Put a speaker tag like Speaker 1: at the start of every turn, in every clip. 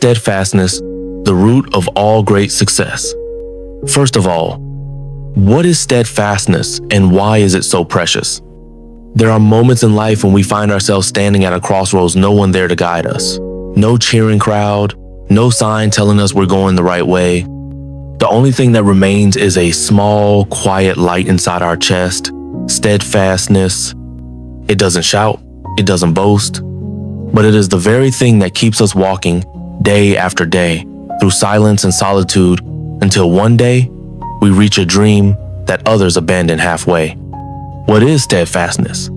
Speaker 1: steadfastness the root of all great success? First of all, what is steadfastness and why is it so precious? There are moments in life when we find ourselves standing at a crossroads, no one there to guide us. No cheering crowd, no sign telling us we're going the right way. The only thing that remains is a small, quiet light inside our chest, steadfastness. It doesn't shout, it doesn't boast, but it is the very thing that keeps us walking day after day through silence and solitude until one day we reach a dream that others abandon halfway. What is steadfastness?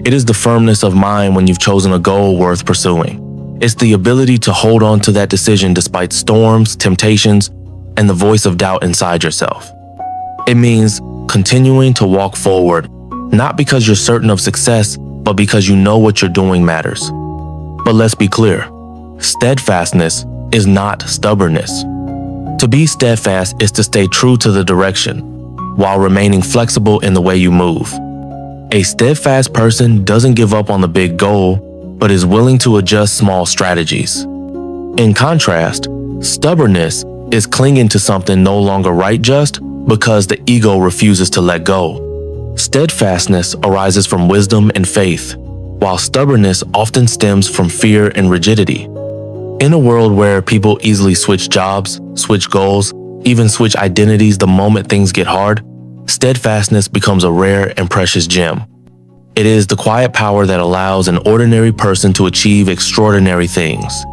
Speaker 1: It is the firmness of mind when you've chosen a goal worth pursuing. It's the ability to hold on to that decision despite storms, temptations, and the voice of doubt inside yourself. It means continuing to walk forward, not because you're certain of success, but because you know what you're doing matters. But let's be clear, steadfastness is not stubbornness. To be steadfast is to stay true to the direction, while remaining flexible in the way you move. A steadfast person doesn't give up on the big goal, but is willing to adjust small strategies. In contrast, stubbornness is clinging to something no longer right just because the ego refuses to let go. Steadfastness arises from wisdom and faith, while stubbornness often stems from fear and rigidity. In a world where people easily switch jobs, switch goals, even switch identities the moment things get hard, steadfastness becomes a rare and precious gem. It is the quiet power that allows an ordinary person to achieve extraordinary things.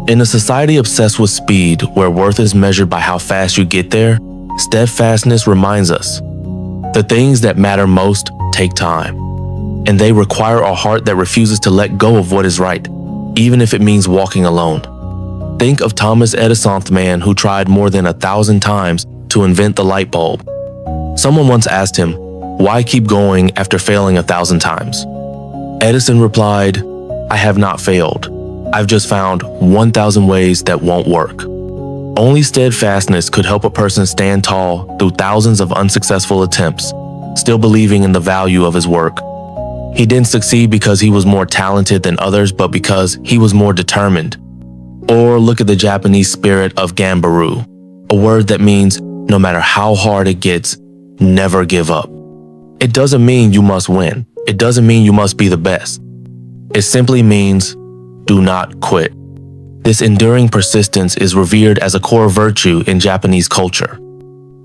Speaker 1: In a society obsessed with speed, where worth is measured by how fast you get there, steadfastness reminds us the things that matter most take time, and they require a heart that refuses to let go of what is right, even if it means walking alone. Think of Thomas Edison's man who tried more than 1,000 times to invent the light bulb. Someone once asked him, "Why keep going after failing 1,000 times?" Edison replied, "I have not failed. I've just found 1,000 ways that won't work." Only steadfastness could help a person stand tall through thousands of unsuccessful attempts, still believing in the value of his work. He didn't succeed because he was more talented than others, but because he was more determined. Or look at the Japanese spirit of gambaru, a word that means no matter how hard it gets, never give up. It doesn't mean you must win. It doesn't mean you must be the best. It simply means do not quit. This enduring persistence is revered as a core virtue in Japanese culture.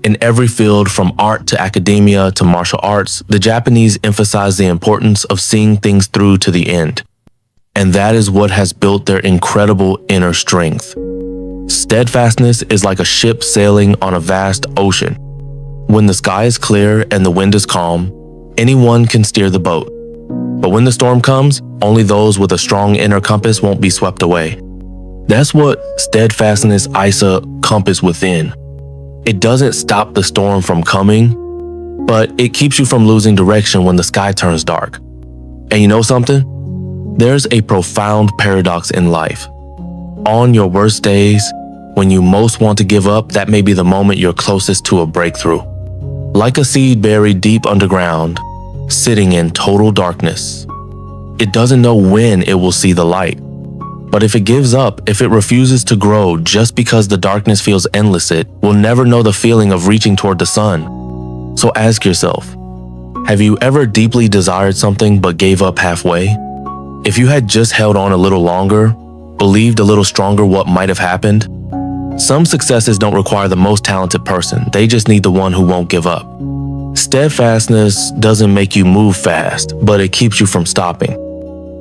Speaker 1: In every field, from art to academia to martial arts, the Japanese emphasize the importance of seeing things through to the end. And that is what has built their incredible inner strength. Steadfastness is like a ship sailing on a vast ocean. When the sky is clear and the wind is calm, anyone can steer the boat. But when the storm comes, only those with a strong inner compass won't be swept away. That's what steadfastness is a compass within. It doesn't stop the storm from coming, but it keeps you from losing direction when the sky turns dark. And you know something? There's a profound paradox in life. On your worst days, when you most want to give up, that may be the moment you're closest to a breakthrough. Like a seed buried deep underground, sitting in total darkness. It doesn't know when it will see the light. But if it gives up, if it refuses to grow just because the darkness feels endless, it will never know the feeling of reaching toward the sun. So ask yourself, have you ever deeply desired something but gave up halfway? If you had just held on a little longer, believed a little stronger what might have happened? Some successes don't require the most talented person, they just need the one who won't give up. Steadfastness doesn't make you move fast, but it keeps you from stopping.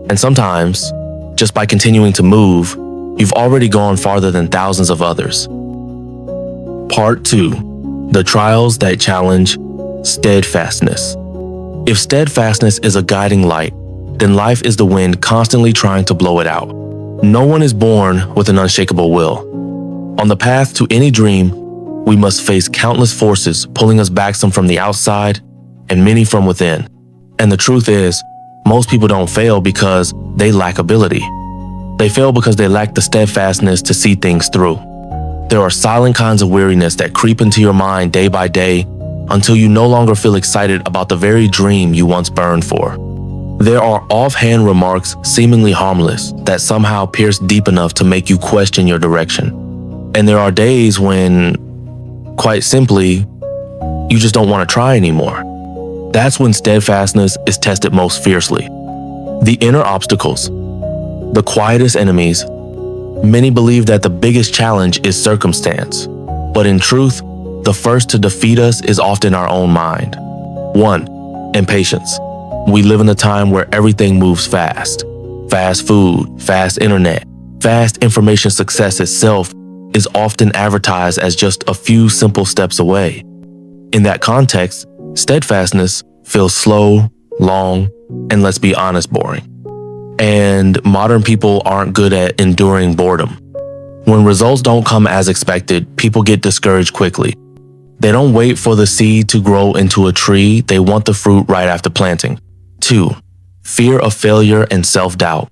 Speaker 1: And sometimes, just by continuing to move, you've already gone farther than thousands of others. Part 2. The trials that challenge steadfastness. If steadfastness is a guiding light, then life is the wind constantly trying to blow it out. No one is born with an unshakable will. On the path to any dream, we must face countless forces pulling us back, some from the outside and many from within. And the truth is, most people don't fail because they lack ability. They fail because they lack the steadfastness to see things through. There are silent kinds of weariness that creep into your mind day by day until you no longer feel excited about the very dream you once burned for. There are offhand remarks seemingly harmless that somehow pierce deep enough to make you question your direction. And there are days when, quite simply, you just don't want to try anymore. That's when steadfastness is tested most fiercely. The inner obstacles, the quietest enemies. Many believe that the biggest challenge is circumstance, but in truth, the first to defeat us is often our own mind. 1. Impatience. We live in a time where everything moves fast. Fast food, fast internet, fast information. Success itself is often advertised as just a few simple steps away. In that context, steadfastness feels slow, long, and let's be honest, boring. And modern people aren't good at enduring boredom. When results don't come as expected, people get discouraged quickly. They don't wait for the seed to grow into a tree, they want the fruit right after planting. 2. Fear of failure and self-doubt.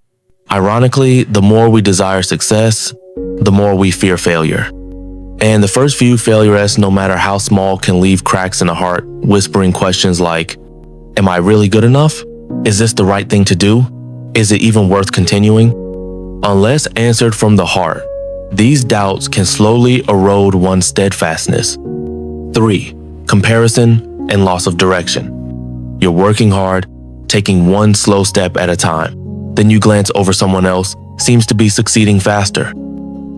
Speaker 1: Ironically, the more we desire success, the more we fear failure. And the first few failures, no matter how small, can leave cracks in the heart, whispering questions like, am I really good enough? Is this the right thing to do? Is it even worth continuing? Unless answered from the heart, these doubts can slowly erode one's steadfastness. 3. Comparison and loss of direction. You're working hard, taking one slow step at a time. Then you glance over someone else, seems to be succeeding faster.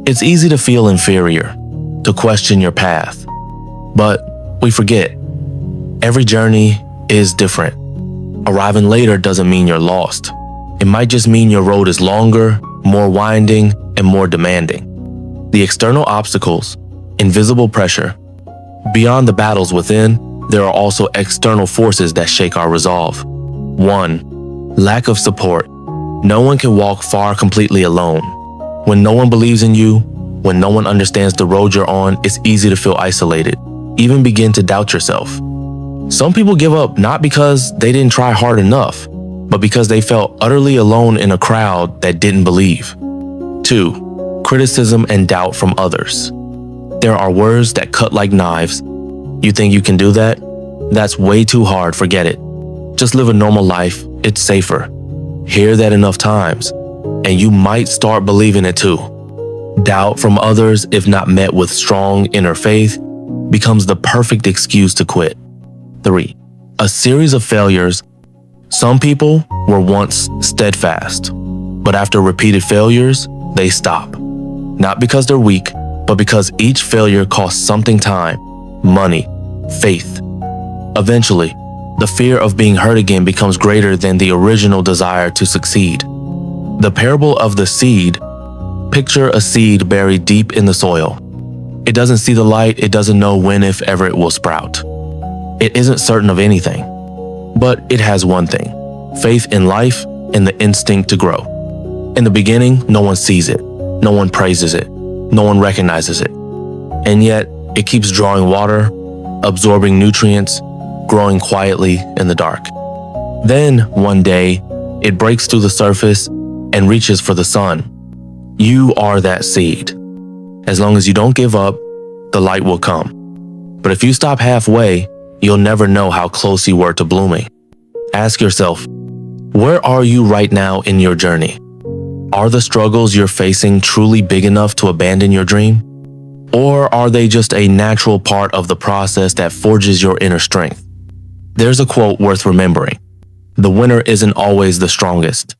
Speaker 1: It's easy to feel inferior, to question your path. But we forget, every journey is different. Arriving later doesn't mean you're lost. It might just mean your road is longer, more winding, and more demanding. The external obstacles, invisible pressure. Beyond the battles within, there are also external forces that shake our resolve. 1. Lack of support. No one can walk far completely alone. When no one believes in you, when no one understands the road you're on, it's easy to feel isolated, even begin to doubt yourself. Some people give up not because they didn't try hard enough, but because they felt utterly alone in a crowd that didn't believe. 2. Criticism and doubt from others. There are words that cut like knives. You think you can do that? That's way too hard, forget it. Just live a normal life, it's safer. Hear that enough times, and you might start believing it too. Doubt from others, if not met with strong inner faith, becomes the perfect excuse to quit. 3. A series of failures. Some people were once steadfast, but after repeated failures, they stop. Not because they're weak, but because each failure costs something: time, money, faith. Eventually, the fear of being hurt again becomes greater than the original desire to succeed. The parable of the seed. Picture a seed buried deep in the soil. It doesn't see the light, it doesn't know when, if ever, it will sprout. It isn't certain of anything, but it has one thing: faith in life and the instinct to grow. In the beginning, no one sees it, no one praises it, no one recognizes it. And yet, it keeps drawing water, absorbing nutrients, growing quietly in the dark. Then, one day, it breaks through the surface and reaches for the sun. You are that seed. As long as you don't give up, the light will come. But if you stop halfway, you'll never know how close you were to blooming. Ask yourself, where are you right now in your journey? Are the struggles you're facing truly big enough to abandon your dream? Or are they just a natural part of the process that forges your inner strength? There's a quote worth remembering: the winner isn't always the strongest,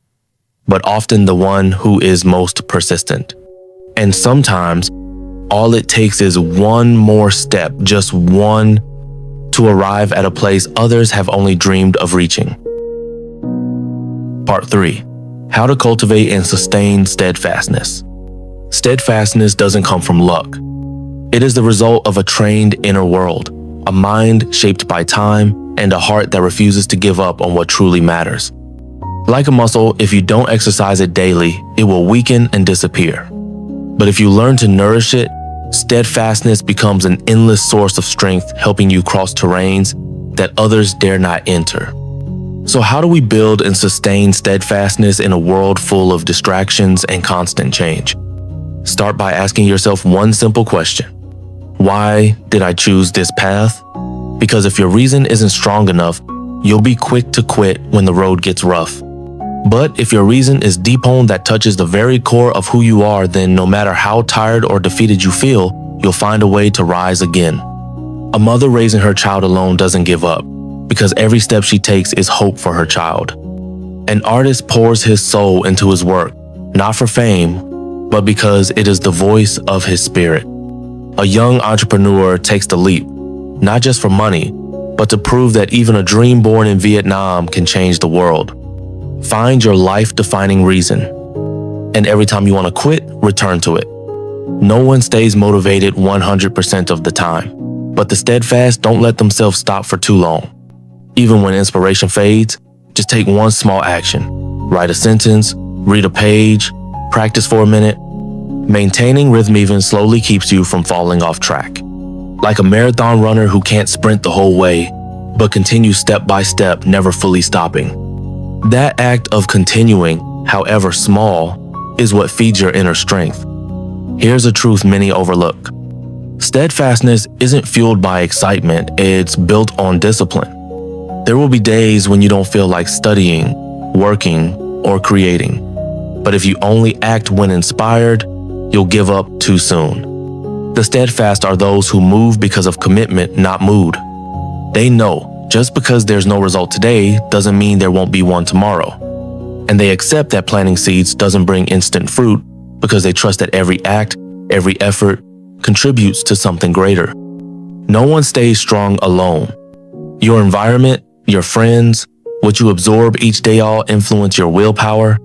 Speaker 1: but often the one who is most persistent. And sometimes, all it takes is one more step, just one, to arrive at a place others have only dreamed of reaching. Part 3. How to cultivate and sustain steadfastness. Steadfastness doesn't come from luck. It is the result of a trained inner world, a mind shaped by time, and a heart that refuses to give up on what truly matters. Like a muscle, if you don't exercise it daily, it will weaken and disappear. But if you learn to nourish it, steadfastness becomes an endless source of strength, helping you cross terrains that others dare not enter. So how do we build and sustain steadfastness in a world full of distractions and constant change? Start by asking yourself one simple question: why did I choose this path? Because if your reason isn't strong enough, You'll be quick to quit when the road gets rough. But if your reason is deep home that touches the very core of who you are, then no matter how tired or defeated you feel, you'll find a way to rise again. A mother raising her child alone doesn't give up, because every step she takes is hope for her child. An artist pours his soul into his work, not for fame, but because it is the voice of his spirit. A young entrepreneur takes the leap, not just for money, but to prove that even a dream born in Vietnam can change the world. Find your life-defining reason, and every time you want to quit, return to it. No one stays motivated 100% of the time, but the steadfast don't let themselves stop for too long. Even when inspiration fades, just take one small action. Write a sentence, read a page, practice for a minute. Maintaining rhythm even slowly keeps you from falling off track. Like a marathon runner who can't sprint the whole way, but continues step by step, never fully stopping. That act of continuing, however small, is what feeds your inner strength. Here's a truth many overlook. Steadfastness isn't fueled by excitement, it's built on discipline. There will be days when you don't feel like studying, working, or creating. But if you only act when inspired, you'll give up too soon. The steadfast are those who move because of commitment, not mood. They know just because there's no result today doesn't mean there won't be one tomorrow. And they accept that planting seeds doesn't bring instant fruit because they trust that every act, every effort contributes to something greater. No one stays strong alone. Your environment, your friends, what you absorb each day all influence your willpower.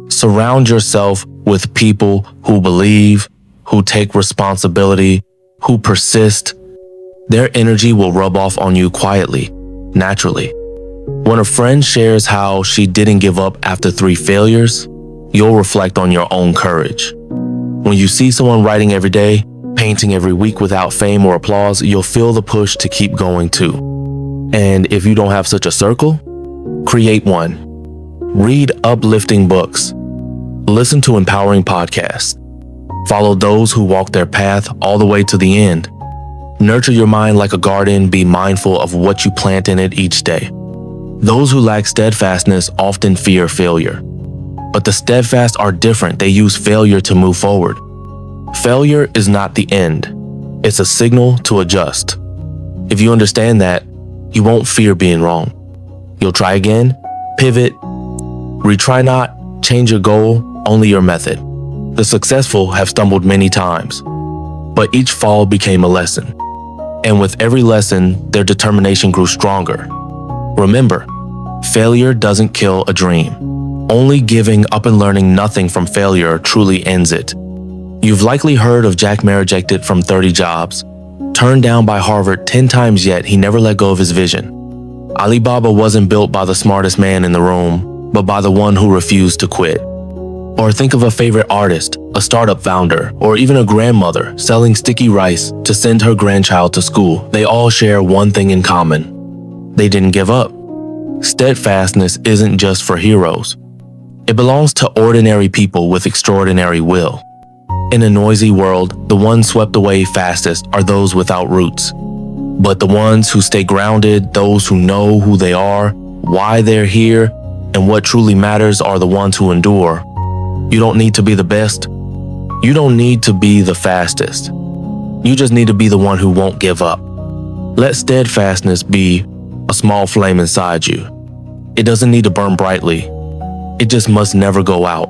Speaker 1: Surround yourself with people who believe, who take responsibility, who persist. Their energy will rub off on you quietly, naturally. When a friend shares how she didn't give up after 3 failures, you'll reflect on your own courage. When you see someone writing every day, painting every week without fame or applause, you'll feel the push to keep going too. And if you don't have such a circle, create one. Read uplifting books. Listen to empowering podcasts. Follow those who walk their path all the way to the end. Nurture your mind like a garden, be mindful of what you plant in it each day. Those who lack steadfastness often fear failure. But the steadfast are different. They use failure to move forward. Failure is not the end. It's a signal to adjust. If you understand that, you won't fear being wrong. You'll try again, pivot, retry not, change your goal, only your method. The successful have stumbled many times, but each fall became a lesson. And with every lesson, their determination grew stronger. Remember, failure doesn't kill a dream. Only giving up and learning nothing from failure truly ends it. You've likely heard of Jack Ma rejected from 30 jobs, turned down by Harvard 10 times, yet he never let go of his vision. Alibaba wasn't built by the smartest man in the room, but by the one who refused to quit. Or think of a favorite artist, a startup founder, or even a grandmother selling sticky rice to send her grandchild to school. They all share one thing in common. They didn't give up. Steadfastness isn't just for heroes. It belongs to ordinary people with extraordinary will. In a noisy world, the ones swept away fastest are those without roots. But the ones who stay grounded, those who know who they are, why they're here, and what truly matters are the ones who endure. You don't need to be the best. You don't need to be the fastest. You just need to be the one who won't give up. Let steadfastness be a small flame inside you. It doesn't need to burn brightly. It just must never go out.